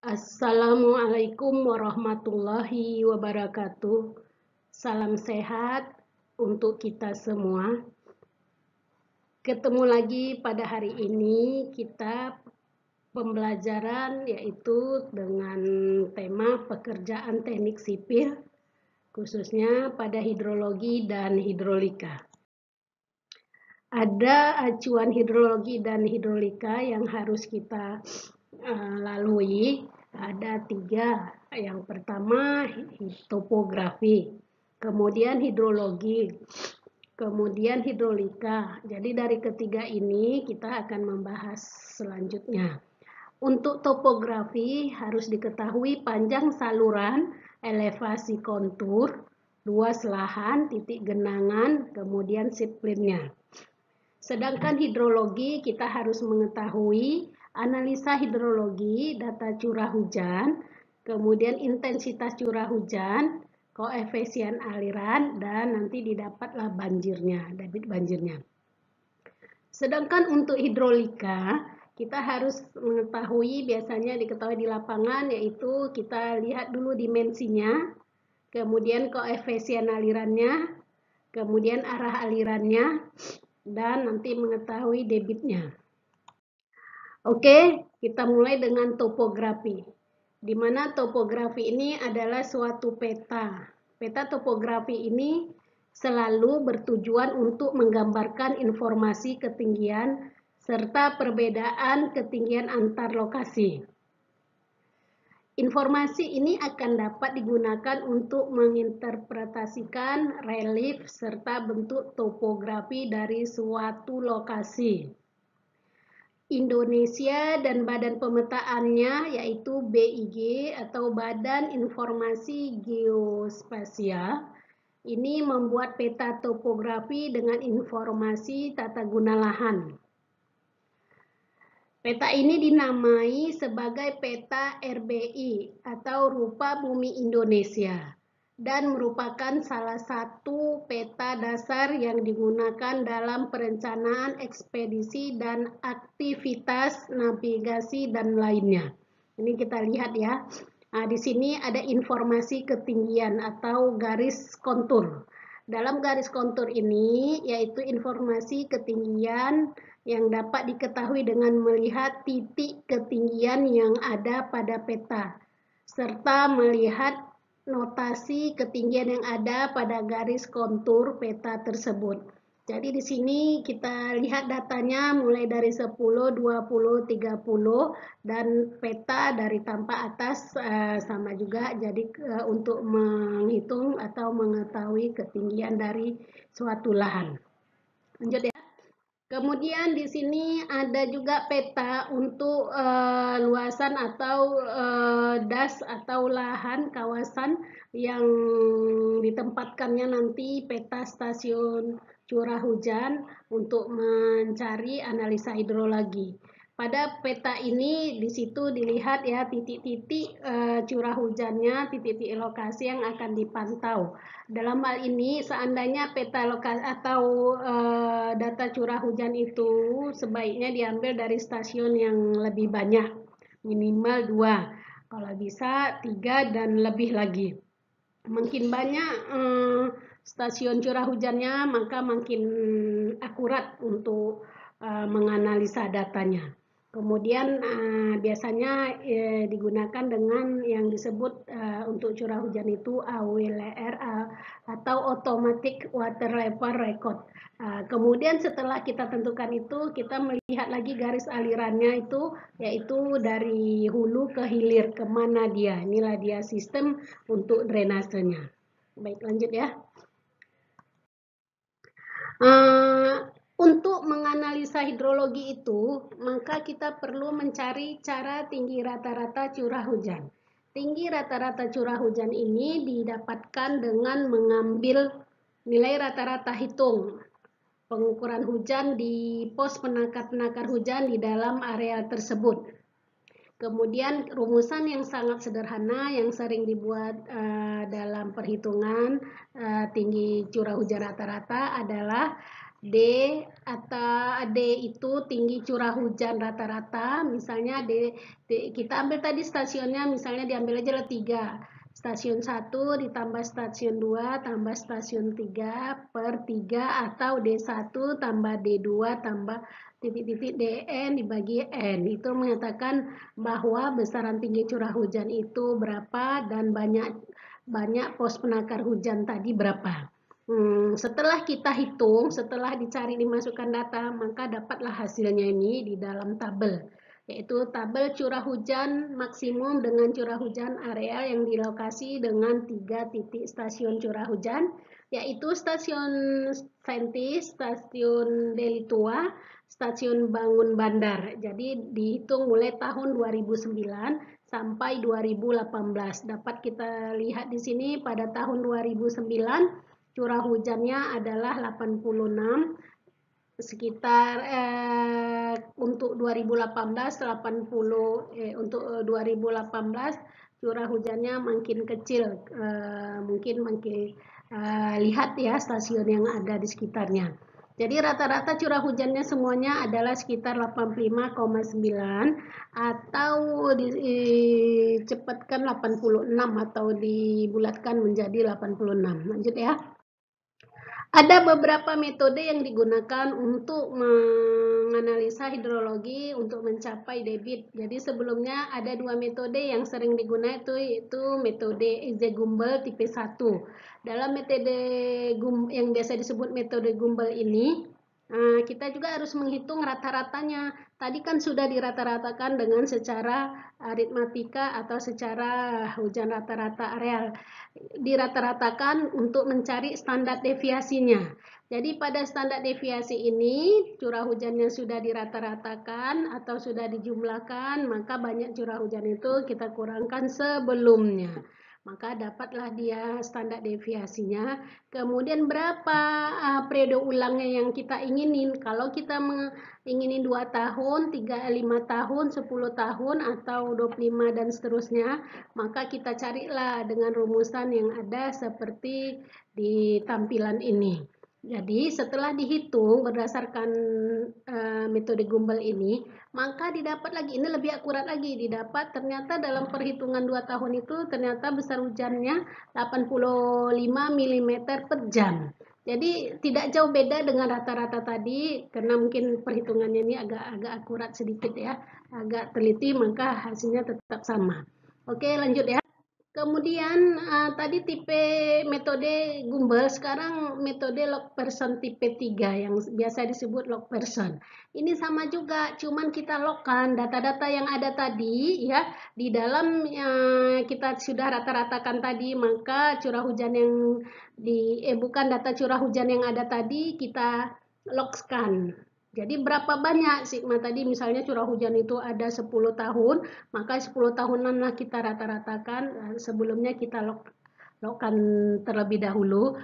Assalamualaikum warahmatullahi wabarakatuh. Salam sehat untuk kita semua. Ketemu lagi pada hari ini kita pembelajaran yaitu dengan tema pekerjaan teknik sipil, khususnya pada hidrologi dan hidrolika. Ada acuan hidrologi dan hidrolika yang harus kita lalui. Ada 3. Yang pertama topografi, kemudian hidrologi, kemudian hidrolika. Jadi dari ketiga ini kita akan membahas selanjutnya. Untuk topografi harus diketahui panjang saluran, elevasi kontur, luas lahan, titik genangan, kemudian siplinnya. Sedangkan hidrologi kita harus mengetahui analisa hidrologi, data curah hujan, kemudian intensitas curah hujan, koefisien aliran, dan nanti didapatlah banjirnya, debit banjirnya. Sedangkan untuk hidrolika, kita harus mengetahui, biasanya diketahui di lapangan, yaitu kita lihat dulu dimensinya, kemudian koefisien alirannya, kemudian arah alirannya, dan nanti mengetahui debitnya. Oke, kita mulai dengan topografi. Di mana topografi ini adalah suatu peta. Peta topografi ini selalu bertujuan untuk menggambarkan informasi ketinggian serta perbedaan ketinggian antar lokasi. Informasi ini akan dapat digunakan untuk menginterpretasikan relief serta bentuk topografi dari suatu lokasi. Indonesia dan badan pemetaannya yaitu BIG atau Badan Informasi Geospasial ini membuat peta topografi dengan informasi tata guna lahan. Peta ini dinamai sebagai peta RBI atau Rupa Bumi Indonesia dan merupakan salah satu peta dasar yang digunakan dalam perencanaan ekspedisi dan aktivitas navigasi dan lainnya. Ini kita lihat ya. Nah, di sini ada informasi ketinggian atau garis kontur. Dalam garis kontur ini yaitu informasi ketinggian yang dapat diketahui dengan melihat titik ketinggian yang ada pada peta, serta melihat notasi ketinggian yang ada pada garis kontur peta tersebut. Jadi di sini kita lihat datanya mulai dari 10, 20, 30 dan peta dari tampak atas sama juga. Jadi untuk menghitung atau mengetahui ketinggian dari suatu lahan. Lanjut ya. Kemudian di sini ada juga peta untuk luasan atau das atau lahan kawasan yang ditempatkannya nanti peta stasiun curah hujan untuk mencari analisa hidrologi. Pada peta ini di situ dilihat ya titik-titik curah hujannya, titik-titik lokasi yang akan dipantau. Dalam hal ini seandainya peta lokasi atau data curah hujan itu sebaiknya diambil dari stasiun yang lebih banyak, minimal 2, kalau bisa 3 dan lebih lagi. Makin banyak stasiun curah hujannya maka makin akurat untuk menganalisa datanya. Kemudian biasanya digunakan dengan yang disebut untuk curah hujan itu AWLR atau Automatic Water Level Record. Kemudian setelah kita tentukan itu, kita melihat lagi garis alirannya itu, yaitu dari hulu ke hilir, kemana dia. Inilah dia sistem untuk drainasenya. Baik, lanjut ya. Untuk menganalisa hidrologi itu, maka kita perlu mencari cara tinggi rata-rata curah hujan. Tinggi rata-rata curah hujan ini didapatkan dengan mengambil nilai rata-rata hitung pengukuran hujan di pos penakar hujan di dalam area tersebut. Kemudian rumusan yang sangat sederhana yang sering dibuat dalam perhitungan tinggi curah hujan rata-rata adalah D atau D itu tinggi curah hujan rata-rata, misalnya kita ambil tadi stasiunnya, misalnya diambil aja lah 3. Stasiun 1 ditambah stasiun 2 tambah stasiun 3 per 3 atau D1 tambah D2 tambah titik-titik DN dibagi N. Itu mengatakan bahwa besaran tinggi curah hujan itu berapa dan banyak pos penakar hujan tadi berapa. Setelah kita hitung, setelah dicari dimasukkan data, maka dapatlah hasilnya ini di dalam tabel, yaitu tabel curah hujan maksimum dengan curah hujan areal yang dilokasi dengan 3 titik stasiun curah hujan, yaitu stasiun Saintis, stasiun Deli Tua, stasiun Bangun Bandar. Jadi dihitung mulai tahun 2009 sampai 2018. Dapat kita lihat di sini pada tahun 2009 curah hujannya adalah 86, sekitar untuk 2018 untuk 2018 curah hujannya makin kecil, mungkin makin lihat ya stasiun yang ada di sekitarnya. Jadi rata-rata curah hujannya semuanya adalah sekitar 85,9 atau dicepatkan 86 atau dibulatkan menjadi 86. Lanjut ya. Ada beberapa metode yang digunakan untuk menganalisa hidrologi untuk mencapai debit. Jadi sebelumnya ada 2 metode yang sering digunakan, yaitu metode Eze-Gumbel tipe 1. Dalam metode yang biasa disebut metode Gumbel ini, kita juga harus menghitung rata-ratanya. Tadi kan sudah dirata-ratakan dengan secara aritmatika atau secara hujan rata-rata areal. Dirata-ratakan untuk mencari standar deviasinya. Jadi pada standar deviasi ini curah hujannya sudah dirata-ratakan atau sudah dijumlahkan, maka banyak curah hujan itu kita kurangkan sebelumnya. Maka dapatlah dia standar deviasinya. Kemudian berapa periode ulangnya yang kita inginin. Kalau kita inginin 2 tahun, 3, 5 tahun, 10 tahun, atau 25 dan seterusnya, maka kita carilah dengan rumusan yang ada seperti di tampilan ini. Jadi setelah dihitung berdasarkan metode Gumbel ini, maka didapat lagi, ini lebih akurat lagi, didapat ternyata dalam perhitungan 2 tahun itu ternyata besar hujannya 85 mm per jam. Jadi tidak jauh beda dengan rata-rata tadi, karena mungkin perhitungannya ini agak akurat sedikit ya, agak teliti, maka hasilnya tetap sama. Oke, lanjut ya. Kemudian tadi tipe metode Gumbel, sekarang metode Log-Person tipe 3 yang biasa disebut Log-Person. Ini sama juga, cuman kita logkan data-data yang ada tadi ya di dalam kita sudah rata-ratakan tadi, maka curah hujan yang bukan data curah hujan yang ada tadi kita logskan. Jadi berapa banyak sigma tadi, misalnya curah hujan itu ada 10 tahun, maka 10 tahunan lah kita rata-ratakan, sebelumnya kita logkan terlebih dahulu.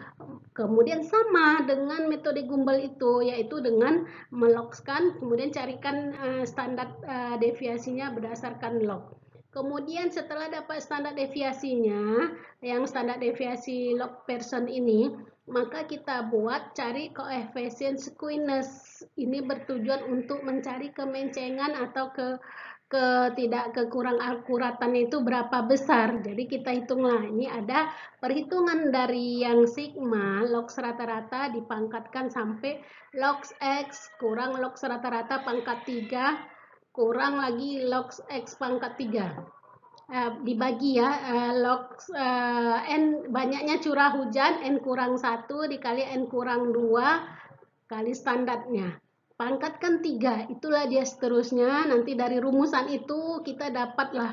Kemudian sama dengan metode Gumbel itu, yaitu dengan melogskan, kemudian carikan standar deviasinya berdasarkan log. Kemudian setelah dapat standar deviasinya, yang standar deviasi Log-Person ini, maka kita cari koefisien squeeze. Ini bertujuan untuk mencari kemencengan atau kekurang akuratan itu berapa besar. Jadi kita hitunglah, ini ada perhitungan dari yang sigma logs rata-rata dipangkatkan sampai logs x kurang logs rata-rata pangkat 3 kurang lagi logs x pangkat 3. Dibagi ya, log N banyaknya curah hujan, N kurang 1 dikali N kurang 2 kali standarnya. Pangkatkan 3, itulah dia seterusnya. Nanti dari rumusan itu kita dapatlah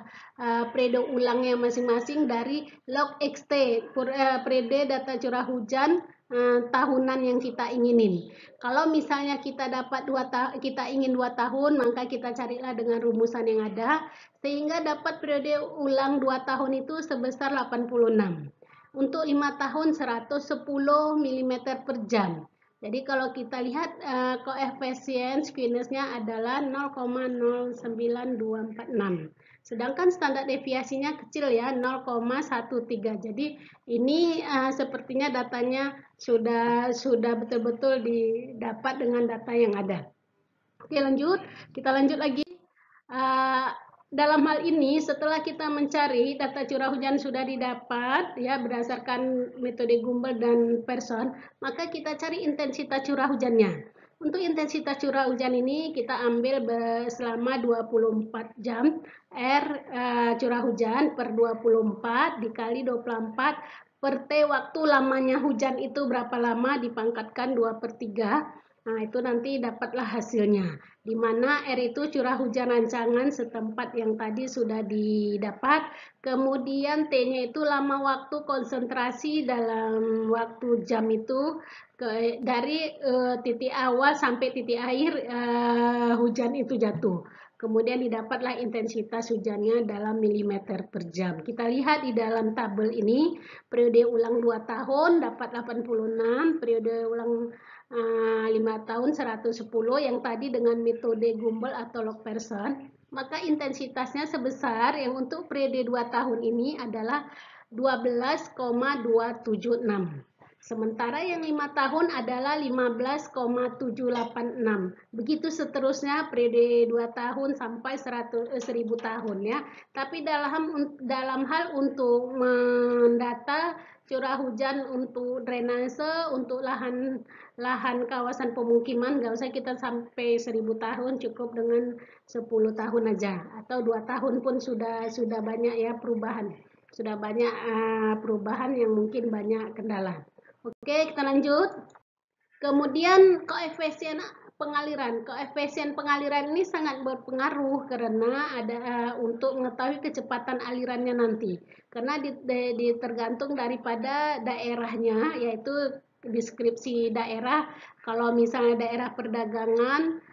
periode ulangnya masing-masing dari log XT, periode data curah hujan tahunan yang kita inginin. Kalau misalnya kita dapat kita ingin 2 tahun, maka kita carilah dengan rumusan yang ada, sehingga dapat periode ulang 2 tahun itu sebesar 86. Untuk 5 tahun 110 mm per jam. Jadi kalau kita lihat koefisien squeeze-nya adalah 0,09246. Sedangkan standar deviasinya kecil ya, 0,13. Jadi ini sepertinya datanya sudah betul-betul didapat dengan data yang ada. Oke, lanjut. Kita lanjut lagi. Dalam hal ini, setelah kita mencari data curah hujan sudah didapat ya berdasarkan metode Gumbel dan Pearson, maka kita cari intensitas curah hujannya. Untuk intensitas curah hujan ini kita ambil selama 24 jam curah hujan per 24 dikali 24 per T waktu lamanya hujan itu berapa lama dipangkatkan 2/3. Nah, itu nanti dapatlah hasilnya. Di mana R itu curah hujan rancangan setempat yang tadi sudah didapat. Kemudian T-nya itu lama waktu konsentrasi dalam waktu jam itu dari titik awal sampai titik akhir hujan itu jatuh. Kemudian didapatlah intensitas hujannya dalam milimeter per jam. Kita lihat di dalam tabel ini, periode ulang 2 tahun dapat 86, periode ulang 5 tahun 110 yang tadi dengan metode Gumbel atau log Pearson, maka intensitasnya sebesar yang untuk periode 2 tahun ini adalah 12,276. Sementara yang 5 tahun adalah 15,786. Begitu seterusnya periode 2 tahun sampai 1000 tahun ya. Tapi dalam hal untuk mendata curah hujan untuk drainase, untuk lahan kawasan pemukiman, nggak usah kita sampai 1000 tahun, cukup dengan 10 tahun aja. Atau 2 tahun pun sudah banyak ya perubahan. Sudah banyak perubahan yang mungkin banyak kendala. Oke, kita lanjut. Kemudian koefisien pengaliran. Koefisien pengaliran ini sangat berpengaruh karena ada untuk mengetahui kecepatan alirannya nanti. Karena tergantung daripada daerahnya, yaitu deskripsi daerah. Kalau misalnya daerah perdagangan,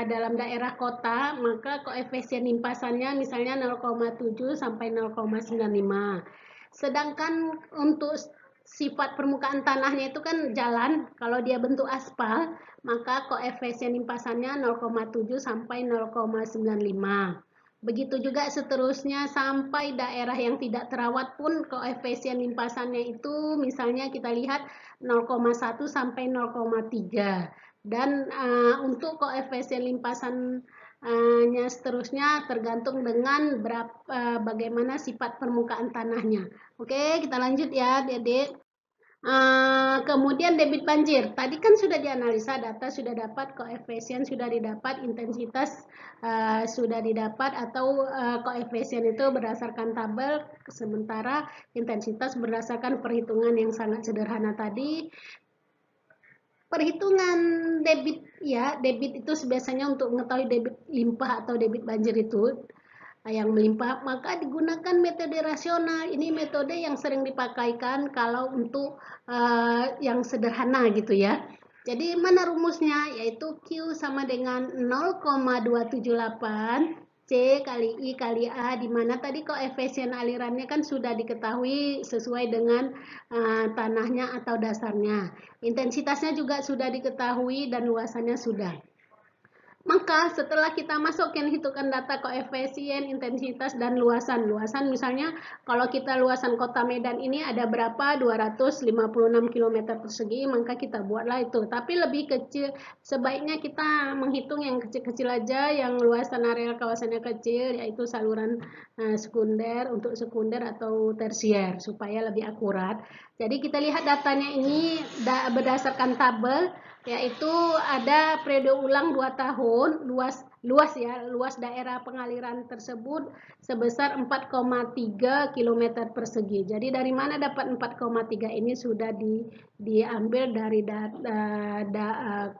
dalam daerah kota, maka koefisien limpasannya misalnya 0,7 sampai 0,95. Sedangkan untuk sifat permukaan tanahnya itu kan jalan, kalau dia bentuk aspal, maka koefisien limpasannya 0,7 sampai 0,95. Begitu juga seterusnya sampai daerah yang tidak terawat pun koefisien limpasannya itu misalnya kita lihat 0,1 sampai 0,3. Dan untuk koefisien limpasan seterusnya tergantung dengan bagaimana sifat permukaan tanahnya. Oke, kita lanjut ya, Dedek. Kemudian debit banjir. Tadi kan sudah dianalisa, data sudah dapat, koefisien sudah didapat, intensitas sudah didapat, atau koefisien itu berdasarkan tabel, sementara intensitas berdasarkan perhitungan yang sangat sederhana tadi. Perhitungan debit ya, debit itu biasanya untuk mengetahui debit limpah atau debit banjir itu yang melimpah, maka digunakan metode rasional. Ini metode yang sering dipakaikan kalau untuk yang sederhana gitu ya. Jadi mana rumusnya? Yaitu Q sama dengan 0,278 C kali I kali A, di mana tadi koefisien alirannya kan sudah diketahui sesuai dengan tanahnya atau dasarnya. Intensitasnya juga sudah diketahui dan luasannya sudah. Maka setelah kita masukkan hitungan data koefisien, intensitas, dan luasan. Luasan misalnya kalau kita luasan kota Medan ini ada berapa? 256 km persegi, maka kita buatlah itu. Tapi lebih kecil, sebaiknya kita menghitung yang kecil-kecil aja, yang luasan area kawasannya kecil, yaitu saluran sekunder, untuk sekunder atau tersier, supaya lebih akurat. Jadi kita lihat datanya ini berdasarkan tabel, yaitu ada periode ulang 2 tahun, luas daerah pengaliran tersebut sebesar 4,3 km persegi. Jadi dari mana dapat 4,3 ini sudah diambil dari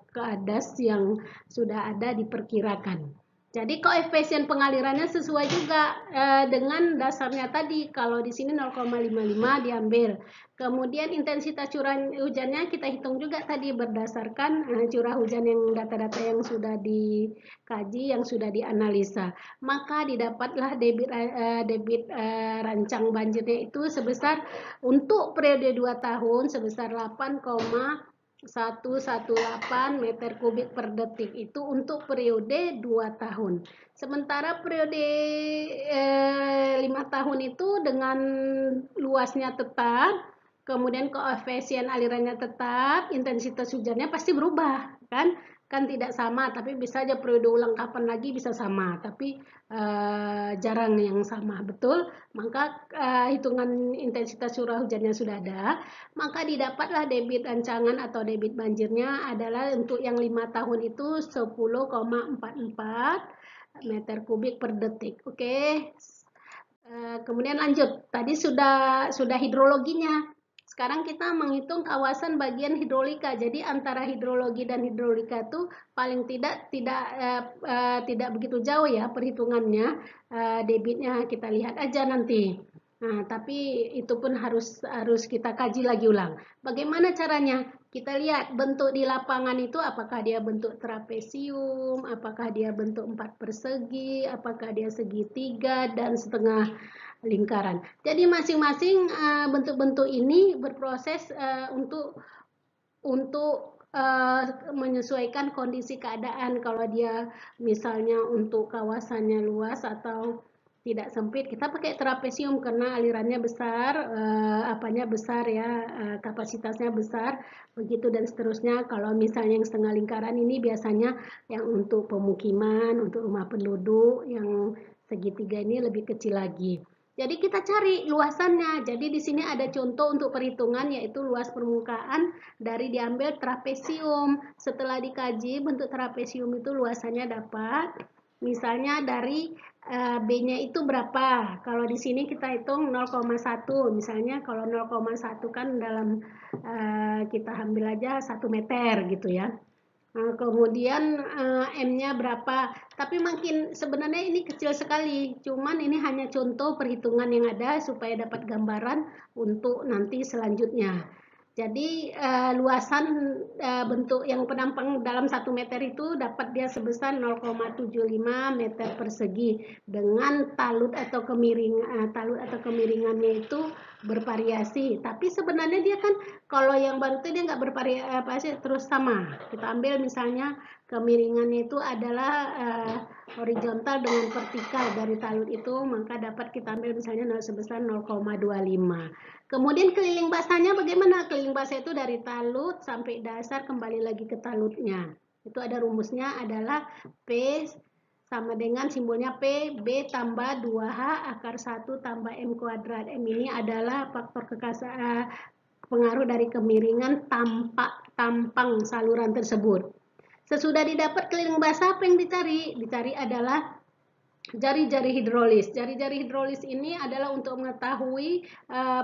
keadas yang sudah ada diperkirakan. Jadi koefisien pengalirannya sesuai juga dengan dasarnya tadi. Kalau di sini 0,55 diambil. Kemudian intensitas curah hujannya kita hitung juga tadi berdasarkan curah hujan yang data-data yang sudah dikaji, yang sudah dianalisa. Maka didapatlah debit rancang banjirnya itu sebesar untuk periode 2 tahun sebesar 8,2 118 meter kubik per detik. Itu untuk periode 2 tahun. Sementara periode 5 tahun itu dengan luasnya tetap, kemudian koefisien alirannya tetap, intensitas hujannya pasti berubah, kan? Kan tidak sama, tapi bisa aja periode ulang kapan lagi bisa sama, tapi jarang yang sama, betul? Maka hitungan intensitas curah hujannya sudah ada, maka didapatlah debit rancangan atau debit banjirnya adalah untuk yang 5 tahun itu 10,44 meter kubik per detik. Oke. Kemudian lanjut. Tadi sudah hidrologinya. Sekarang kita menghitung kawasan bagian hidrolika. Jadi antara hidrologi dan hidrolika itu paling tidak begitu jauh ya perhitungannya. Debitnya kita lihat aja nanti. Nah, tapi itu pun harus kita kaji lagi ulang. Bagaimana caranya? Kita lihat bentuk di lapangan itu apakah dia bentuk trapesium, apakah dia bentuk 4 persegi, apakah dia segitiga dan setengah lingkaran. Jadi masing-masing bentuk-bentuk ini berproses untuk menyesuaikan kondisi keadaan. Kalau dia misalnya untuk kawasannya luas atau tidak sempit, kita pakai trapesium karena alirannya besar, apanya besar ya, kapasitasnya besar, begitu dan seterusnya. Kalau misalnya yang setengah lingkaran ini biasanya yang untuk pemukiman, untuk rumah penduduk, yang segitiga ini lebih kecil lagi. Jadi kita cari luasannya. Jadi di sini ada contoh untuk perhitungan yaitu luas permukaan dari diambil trapesium. Setelah dikaji bentuk trapesium itu luasannya dapat. Misalnya dari B-nya itu berapa? Kalau di sini kita hitung 0,1. Misalnya kalau 0,1 kan dalam kita ambil aja 1 meter gitu ya. Kemudian M-nya berapa? Tapi makin sebenarnya ini kecil sekali. Cuman ini hanya contoh perhitungan yang ada supaya dapat gambaran untuk nanti selanjutnya. Jadi luasan bentuk yang penampang dalam 1 meter itu dapat dia sebesar 0,75 meter persegi dengan talut atau kemiringannya itu bervariasi. Tapi sebenarnya dia kan kalau yang baru itu dia nggak bervariasi terus sama. Kita ambil misalnya kemiringannya itu adalah horizontal dengan vertikal dari talut itu, maka dapat kita ambil misalnya sebesar 0,25. Kemudian keliling basahnya bagaimana? Keliling basah itu dari talut sampai dasar kembali lagi ke talutnya. Itu ada rumusnya adalah P sama dengan simbolnya P, B tambah 2H akar 1 tambah M kuadrat. M ini adalah faktor pengaruh dari kemiringan tampang saluran tersebut. Sesudah didapat keliling basah, apa yang dicari? Dicari adalah jari-jari hidrolis. Jari-jari hidrolis ini adalah untuk mengetahui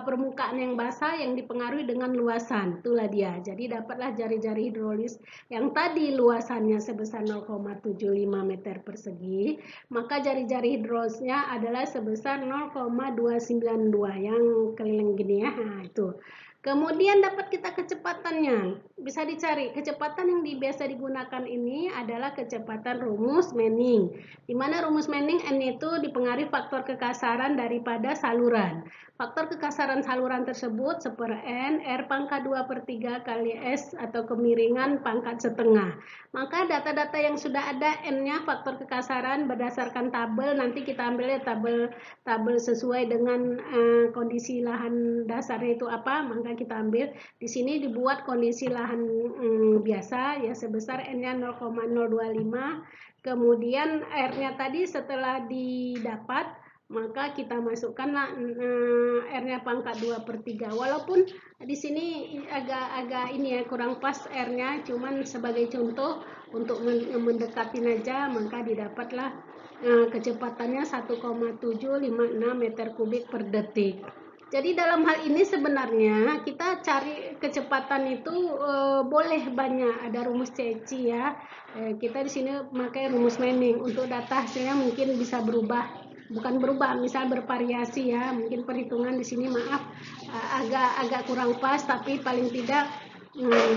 permukaan yang basah yang dipengaruhi dengan luasan. Itulah dia. Jadi dapatlah jari-jari hidrolis yang tadi luasannya sebesar 0,75 meter persegi, maka jari-jari hidrolisnya adalah sebesar 0,292 yang keliling gini ya. Nah, itu. Kemudian dapat kita kecepatannya. Bisa dicari. Kecepatan yang biasa digunakan ini adalah kecepatan rumus Manning. Di mana rumus Manning N itu dipengaruhi faktor kekasaran daripada saluran. Faktor kekasaran saluran tersebut seper N, R pangkat 2/3 kali S atau kemiringan pangkat setengah. Maka data-data yang sudah ada N-nya faktor kekasaran berdasarkan tabel, nanti kita ambilnya tabel sesuai dengan kondisi lahan dasarnya itu apa, maka kita ambil. Di sini dibuat kondisi lahan biasa ya sebesar N-nya 0,025. Kemudian R-nya tadi setelah didapat, maka kita masukkanlah R-nya pangkat 2/3. Walaupun di sini agak ini ya kurang pas R-nya, cuman sebagai contoh untuk mendekatin aja, maka didapatlah kecepatannya 1,756 meter kubik per detik. Jadi dalam hal ini sebenarnya kita cari kecepatan itu boleh banyak, ada rumus Cauchy ya. Kita di sini pakai rumus Manning. Untuk data hasilnya mungkin bisa berubah, bukan berubah, misal bervariasi ya. Mungkin perhitungan di sini maaf agak kurang pas, tapi paling tidak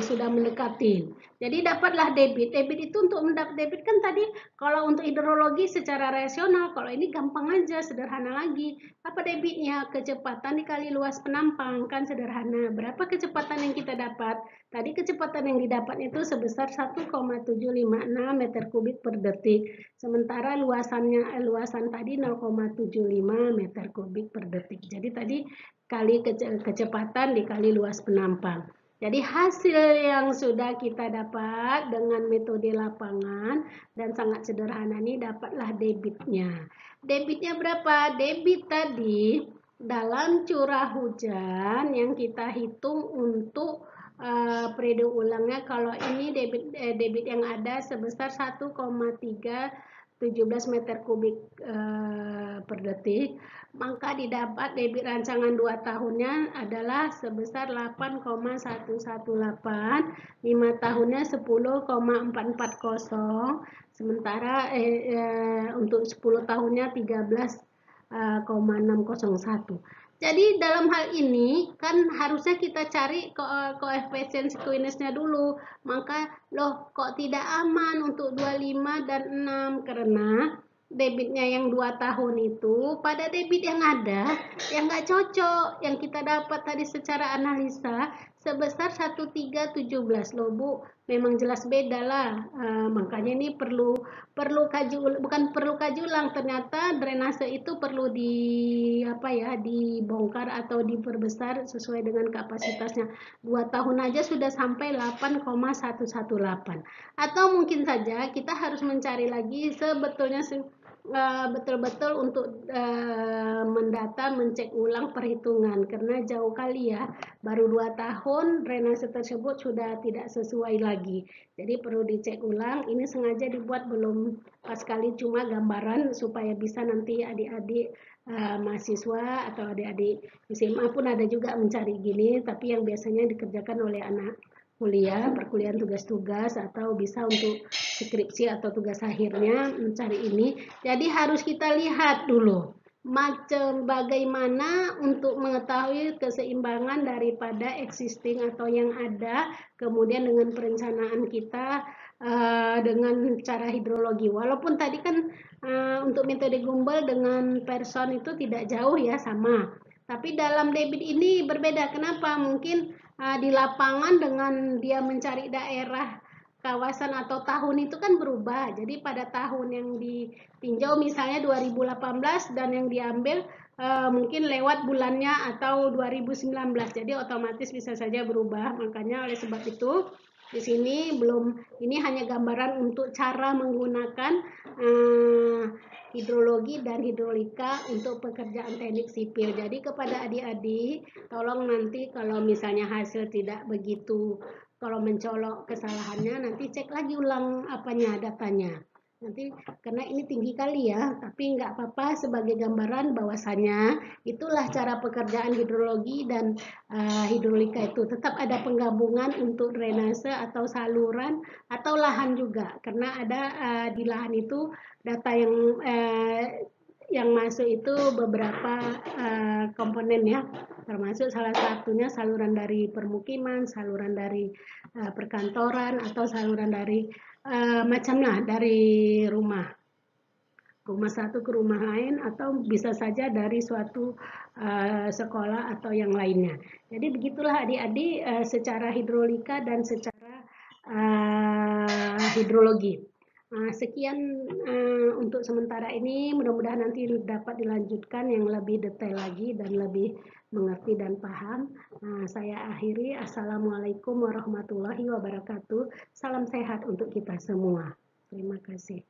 sudah mendekati. Jadi dapatlah debit. Debit itu untuk mendapat debit kan tadi kalau untuk hidrologi secara rasional, kalau ini gampang aja, sederhana lagi. Apa debitnya? Kecepatan dikali luas penampang, kan sederhana. Berapa kecepatan yang kita dapat? Tadi kecepatan yang didapat itu sebesar 1,756 meter kubik per detik. Sementara luasan tadi 0,75 meter kubik per detik. Jadi tadi kali kecepatan dikali luas penampang. Jadi hasil yang sudah kita dapat dengan metode lapangan dan sangat sederhana ini dapatlah debitnya. Debitnya berapa? Debit tadi dalam curah hujan yang kita hitung untuk periode ulangnya, kalau ini debit yang ada sebesar 1,317 meter kubik per detik, maka didapat debit rancangan 2 tahunnya adalah sebesar 8,118, 5 tahunnya 10,440, sementara untuk 10 tahunnya 13,601. Jadi dalam hal ini kan harusnya kita cari koefisien squeeze-nya dulu. Maka loh kok tidak aman untuk 25 dan 6, karena debitnya yang 2 tahun itu pada debit yang ada yang nggak cocok, yang kita dapat tadi secara analisa sebesar 1317 loh Bu, memang jelas beda lah. Makanya ini perlu bukan perlu kaji ulang, ternyata drainase itu perlu dibongkar atau diperbesar sesuai dengan kapasitasnya. 2 tahun aja sudah sampai 8,118, atau mungkin saja kita harus mencari lagi sebetulnya betul-betul untuk mendata, mencek ulang perhitungan, karena jauh kali ya, baru 2 tahun drainase tersebut sudah tidak sesuai lagi. Jadi perlu dicek ulang. Ini sengaja dibuat belum pas kali, cuma gambaran supaya bisa nanti adik-adik mahasiswa atau adik-adik SMA pun ada juga mencari gini, tapi yang biasanya dikerjakan oleh anak kuliah, perkuliahan tugas-tugas, atau bisa untuk skripsi atau tugas akhirnya mencari ini. Jadi harus kita lihat dulu macam bagaimana untuk mengetahui keseimbangan daripada existing atau yang ada, kemudian dengan perencanaan kita dengan cara hidrologi. Walaupun tadi kan untuk metode Gumbel dengan person itu tidak jauh ya, sama. Tapi dalam debit ini berbeda. Kenapa? Mungkin di lapangan dengan dia mencari daerah, kawasan atau tahun itu kan berubah. Jadi pada tahun yang ditinjau misalnya 2018 dan yang diambil mungkin lewat bulannya atau 2019. Jadi otomatis bisa saja berubah. Makanya oleh sebab itu di sini ini hanya gambaran untuk cara menggunakan hidrologi dan hidrolika untuk pekerjaan teknik sipil. Jadi kepada adik-adik, tolong nanti kalau misalnya hasil tidak begitu, kalau mencolok kesalahannya, nanti cek lagi ulang datanya. Nanti karena ini tinggi kali ya, tapi nggak apa-apa, sebagai gambaran bahwasanya itulah cara pekerjaan hidrologi dan hidrolika itu. Tetap ada penggabungan untuk drainase atau saluran atau lahan juga, karena ada di lahan itu data yang masuk itu beberapa komponen ya, termasuk salah satunya saluran dari permukiman, saluran dari perkantoran, atau saluran dari macamlah dari rumah satu ke rumah lain, atau bisa saja dari suatu sekolah atau yang lainnya. Jadi begitulah adik-adik secara hidrolika dan secara hidrologi. Sekian untuk sementara ini, mudah-mudahan nanti dapat dilanjutkan yang lebih detail lagi dan lebih mengerti dan paham. Saya akhiri. Assalamualaikum warahmatullahi wabarakatuh. Salam sehat untuk kita semua. Terima kasih.